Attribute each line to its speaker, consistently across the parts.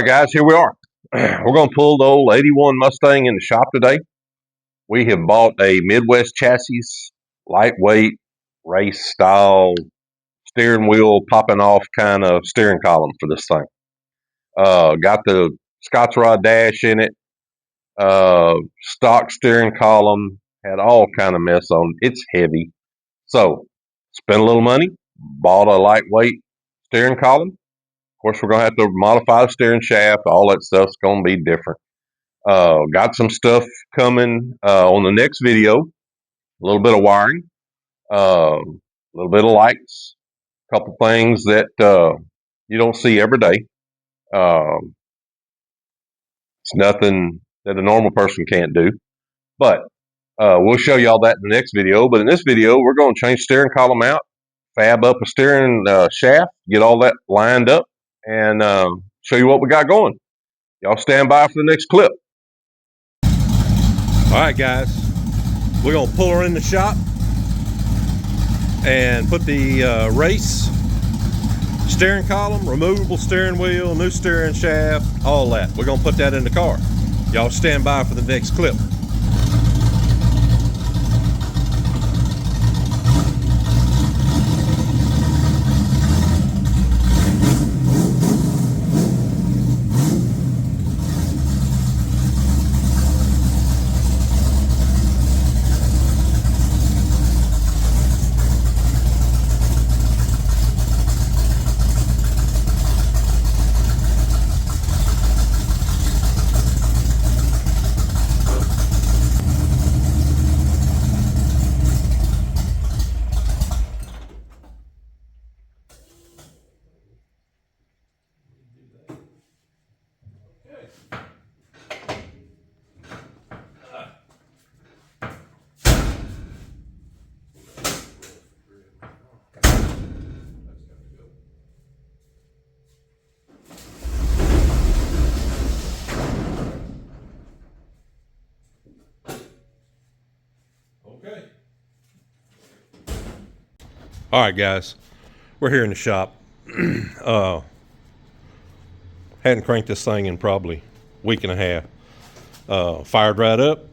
Speaker 1: right, guys, here we are. We're going to pull the old 81 Mustang in the shop today. We have bought a Midwest chassis, lightweight, race style, steering wheel popping off kind of steering column for this thing. Got the Scotch rod dash in it, stock steering column, had all kind of mess on it. It's heavy. So, spent a little money, bought a lightweight steering column. Of course, we're going to have to modify the steering shaft. All that stuff's going to be different. Got some stuff coming on the next video. A little bit of wiring, a little bit of lights, a couple things that you don't see every day. It's nothing that a normal person can't do. But we'll show you all that in the next video. But in this video, we're going to change steering column out, fab up a steering shaft, get all that lined up, and show you what we got going. Y'all stand by for the next clip. All right, guys, we're going to pull her in the shop and put the race steering column, removable steering wheel, new steering shaft, all that. We're going to put that in the car. Y'all stand by for the next clip. All right, guys, we're here in the shop. Hadn't cranked this thing in probably a week and a half. Fired right up.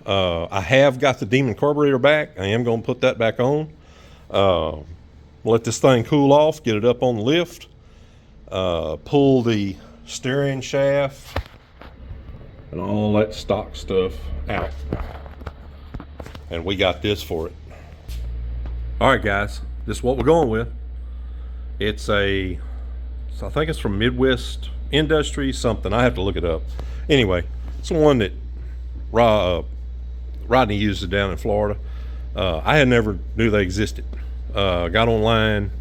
Speaker 1: I have got the Demon carburetor back. I am going to put that back on. Let this thing cool off, get it up on the lift, pull the steering shaft and all that stock stuff out. And we got this for it. All right, guys. This is what we're going with. It's I think it's from Midwest Industries something. I have to look it up. Anyway, it's the one that Rodney used it down in Florida. I had never knew they existed. Got online.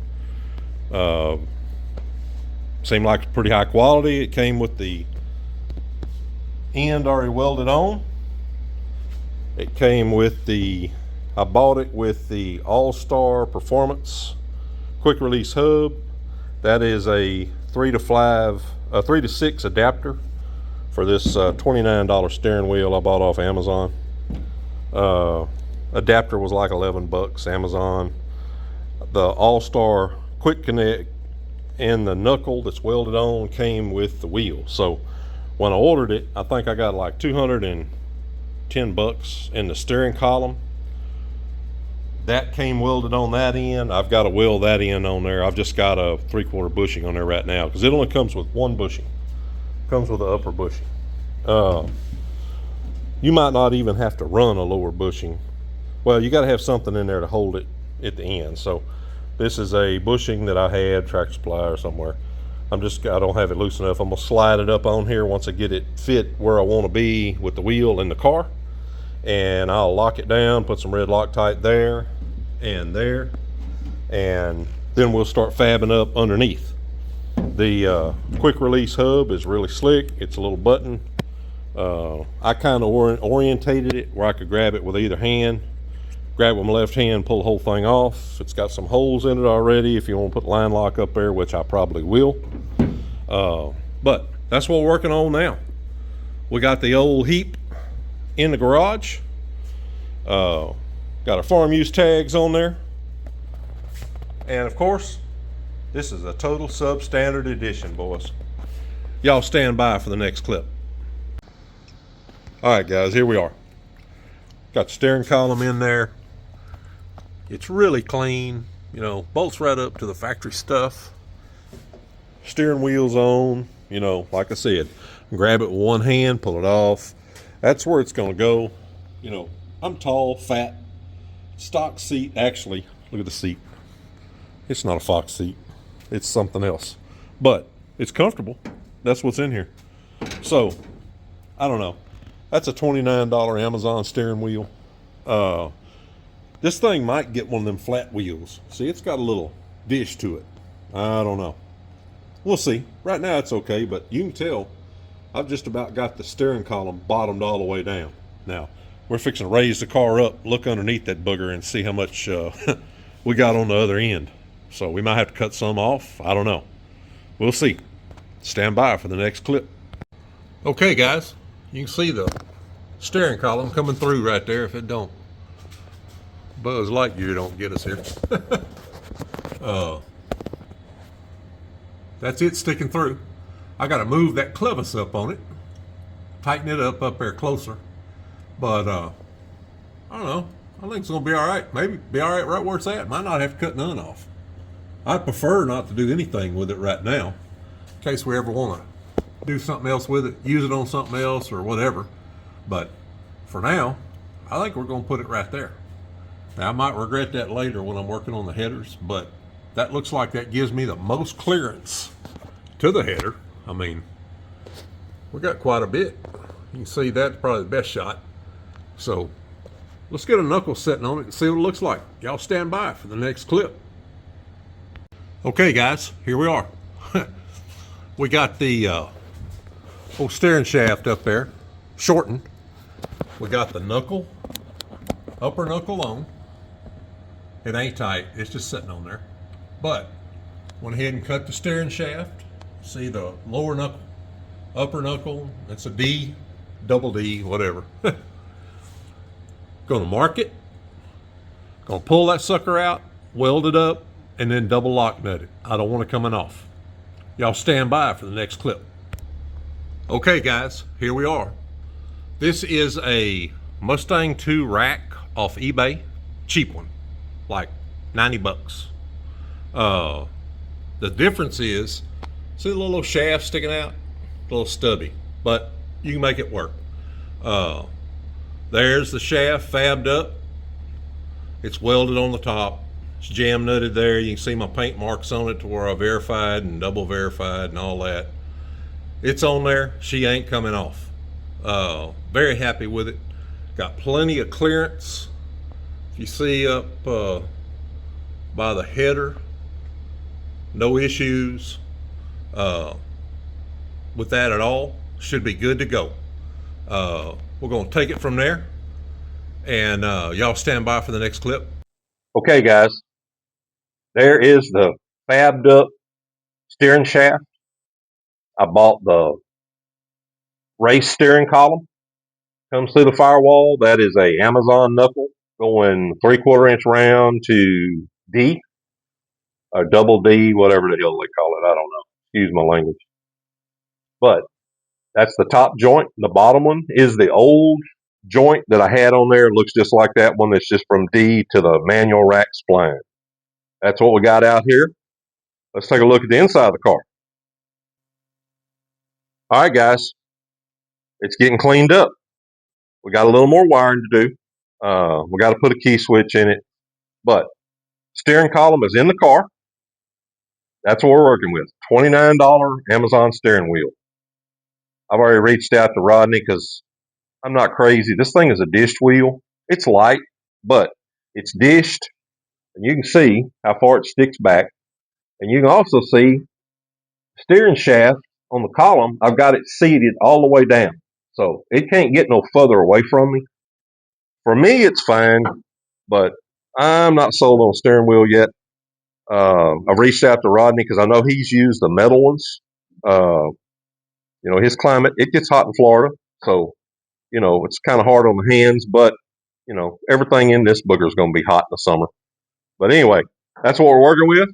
Speaker 1: Seemed like pretty high quality. It came with the end already welded on. It came with the I bought it with the All-Star Performance quick release hub. That is a 3 to 6 adapter for this $29 steering wheel I bought off Amazon. Adapter was like 11 bucks Amazon. The All-Star Quick Connect and the knuckle that's welded on came with the wheel. So when I ordered it, I think I got like 210 bucks in the steering column. That came welded on that end. I've got to weld that end on there. I've just got a 3/4 bushing on there right now because it only comes with one bushing. It comes with the upper bushing. You might not even have to run a lower bushing. Well, you got to have something in there to hold it at the end. So this is a bushing that I had, Tractor Supply or somewhere. I don't have it loose enough. I'm gonna slide it up on here once I get it fit where I want to be with the wheel in the car. And I'll lock it down, put some red Loctite there, and then we'll start fabbing up underneath. The quick release hub is really slick. It's a little button. I kind of orientated it where I could grab it with either hand. Grab it with my left hand, pull the whole thing off. It's got some holes in it already if you want to put line lock up there, which I probably will. But that's what we're working on now. We got the old heap in the garage. Got our farm use tags on there. And of course, this is a total substandard edition, boys. Y'all stand by for the next clip. All right, guys, here we are. Got the steering column in there. It's really clean, you know, bolts right up to the factory stuff. Steering wheel's on, you know, like I said, grab it with one hand, pull it off. That's where it's going to go. You know, I'm tall, fat, stock seat. Actually, look at the seat. It's not a Fox seat. It's something else. But it's comfortable. That's what's in here. So, I don't know. That's a $29 Amazon steering wheel. This thing might get one of them flat wheels. See, it's got a little dish to it. I don't know. We'll see. Right now it's okay, but you can tell I've just about got the steering column bottomed all the way down. Now, we're fixing to raise the car up, look underneath that booger, and see how much we got on the other end. So we might have to cut some off. I don't know. We'll see. Stand by for the next clip. Okay, guys. You can see the steering column coming through right there if it don't. Buzz Lightyear don't get us here. That's it sticking through. I got to move that clevis up on it, tighten it up there closer. But I don't know. I think it's gonna be all right. Maybe be all right where it's at. Might not have to cut none off. I'd prefer not to do anything with it right now, in case we ever want to do something else with it, use it on something else or whatever. But for now, I think we're gonna put it right there. Now, I might regret that later when I'm working on the headers, but that looks like that gives me the most clearance to the header. I mean, we got quite a bit. You can see that's probably the best shot. So let's get a knuckle setting on it and see what it looks like. Y'all stand by for the next clip. Okay, guys, here we are. We got the old steering shaft up there, shortened. We got the knuckle, upper knuckle on. It ain't tight, it's just sitting on there. But went ahead and cut the steering shaft. See the lower knuckle, upper knuckle, it's a D, double D, whatever. Gonna mark it, gonna pull that sucker out, weld it up, and then double lock nut it. I don't want it coming off. Y'all stand by for the next clip. Okay, guys, here we are. This is a Mustang 2 rack off eBay, cheap one, like 90 bucks. The difference is, see the little shaft sticking out? A little stubby, but you can make it work. There's the shaft fabbed up. It's welded on the top. It's jam nutted there. You can see my paint marks on it to where I verified and double verified and all that. It's on there. She ain't coming off. Very happy with it. Got plenty of clearance. If you see up by the header, no issues with that at all. Should be good to go. We're going to take it from there, and y'all stand by for the next clip. Okay, guys, there is the fabbed up steering shaft. I bought the race steering column. Comes through the firewall. That is a Amazon knuckle going 3/4 inch round to D or double D, whatever the hell they call it. I don't know. Excuse my language. But that's the top joint. The bottom one is the old joint that I had on there. It looks just like that one. That's just from D to the manual rack spline. That's what we got out here. Let's take a look at the inside of the car. All right, guys. It's getting cleaned up. We got a little more wiring to do. We got to put a key switch in it. But steering column is in the car. That's what we're working with. $29 Amazon steering wheel. I've already reached out to Rodney because I'm not crazy. This thing is a dished wheel. It's light, but it's dished. And you can see how far it sticks back. And you can also see steering shaft on the column. I've got it seated all the way down. So it can't get no further away from me. For me, it's fine, but I'm not sold on steering wheel yet. I've reached out to Rodney because I know he's used the metal ones. You know, his climate, it gets hot in Florida. So, you know, it's kind of hard on the hands, but, you know, everything in this booger is going to be hot in the summer. But anyway, that's what we're working with.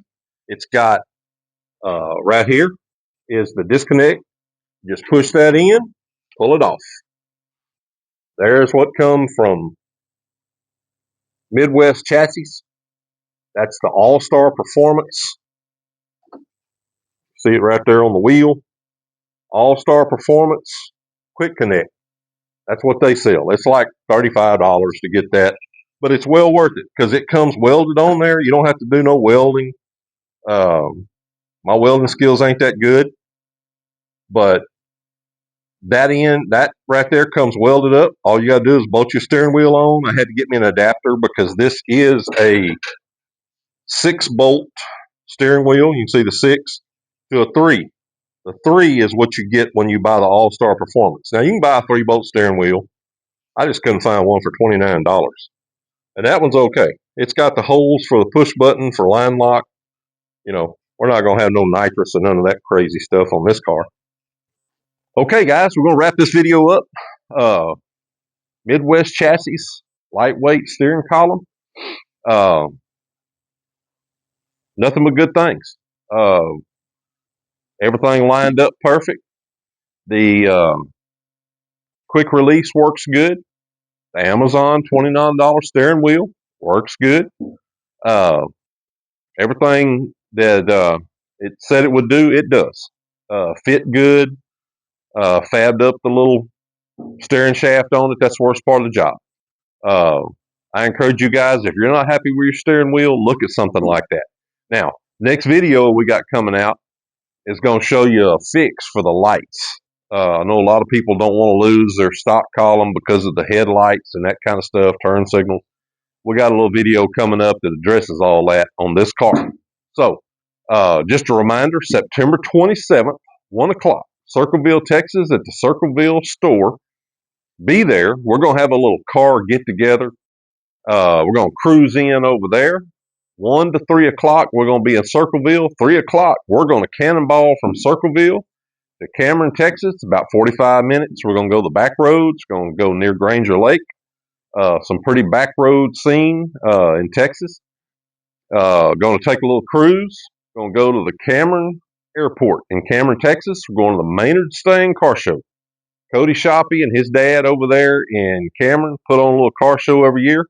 Speaker 1: It's got, right here is the disconnect. Just push that in, pull it off. There's what comes from Midwest Chassis. That's the All-Star Performance. See it right there on the wheel. All-Star Performance Quick Connect. That's what they sell. It's like $35 to get that, but it's well worth it because it comes welded on there. You don't have to do no welding. My welding skills ain't that good, but that right there comes welded up. All you got to do is bolt your steering wheel on. I had to get me an adapter because this is a 6-bolt steering wheel. You can see the 6 to a 3. The 3 is what you get when you buy the All-Star Performance. Now, you can buy a 3-bolt steering wheel. I just couldn't find one for $29. And that one's okay. It's got the holes for the push button for line lock. You know, we're not going to have no nitrous and none of that crazy stuff on this car. Okay, guys, we're going to wrap this video up. Midwest Chassis, lightweight steering column. Nothing but good things. Everything lined up perfect. The quick release works good. The Amazon $29 steering wheel works good. Everything that it said it would do, it does. Fit good. Fabbed up the little steering shaft on it. That's the worst part of the job. I encourage you guys, if you're not happy with your steering wheel, look at something like that. Now, next video we got coming out is going to show you a fix for the lights. I know a lot of people don't want to lose their stock column because of the headlights and that kind of stuff, turn signals. We got a little video coming up that addresses all that on this car. So, just a reminder, September 27th, 1 o'clock, Circleville, Texas, at the Circleville store. Be there. We're going to have a little car get-together. We're going to cruise in over there. 1 to 3 o'clock, we're going to be in Circleville. 3 o'clock, we're going to cannonball from Circleville to Cameron, Texas. About 45 minutes. We're going to go the back roads. Going to go near Granger Lake. Some pretty back road scene in Texas. Going to take a little cruise. Going to go to the Cameron Airport in Cameron, Texas. We're going to the Maynard Stang Car Show. Cody Shoppy and his dad over there in Cameron put on a little car show every year.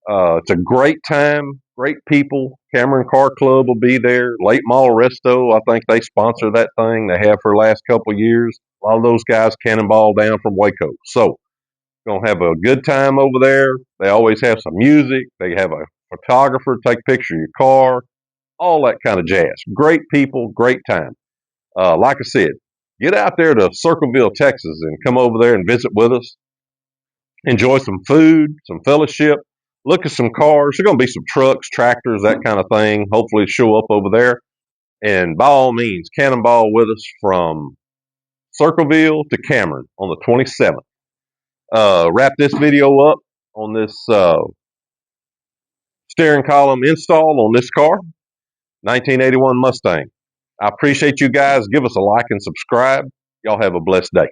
Speaker 1: It's a great time, great people. Cameron Car Club will be there. Late Model Resto, I think they sponsor that thing. They have for the last couple of years. A lot of those guys cannonball down from Waco. So, going to have a good time over there. They always have some music. They have a photographer take a picture of your car. All that kind of jazz. Great people, great time. Like I said, get out there to Circleville, Texas, and come over there and visit with us. Enjoy some food, some fellowship. Look at some cars. There's going to be some trucks, tractors, that kind of thing. Hopefully show up over there. And by all means, cannonball with us from Circleville to Cameron on the 27th. Wrap this video up on this steering column install on this car, 1981 Mustang. I appreciate you guys. Give us a like and subscribe. Y'all have a blessed day.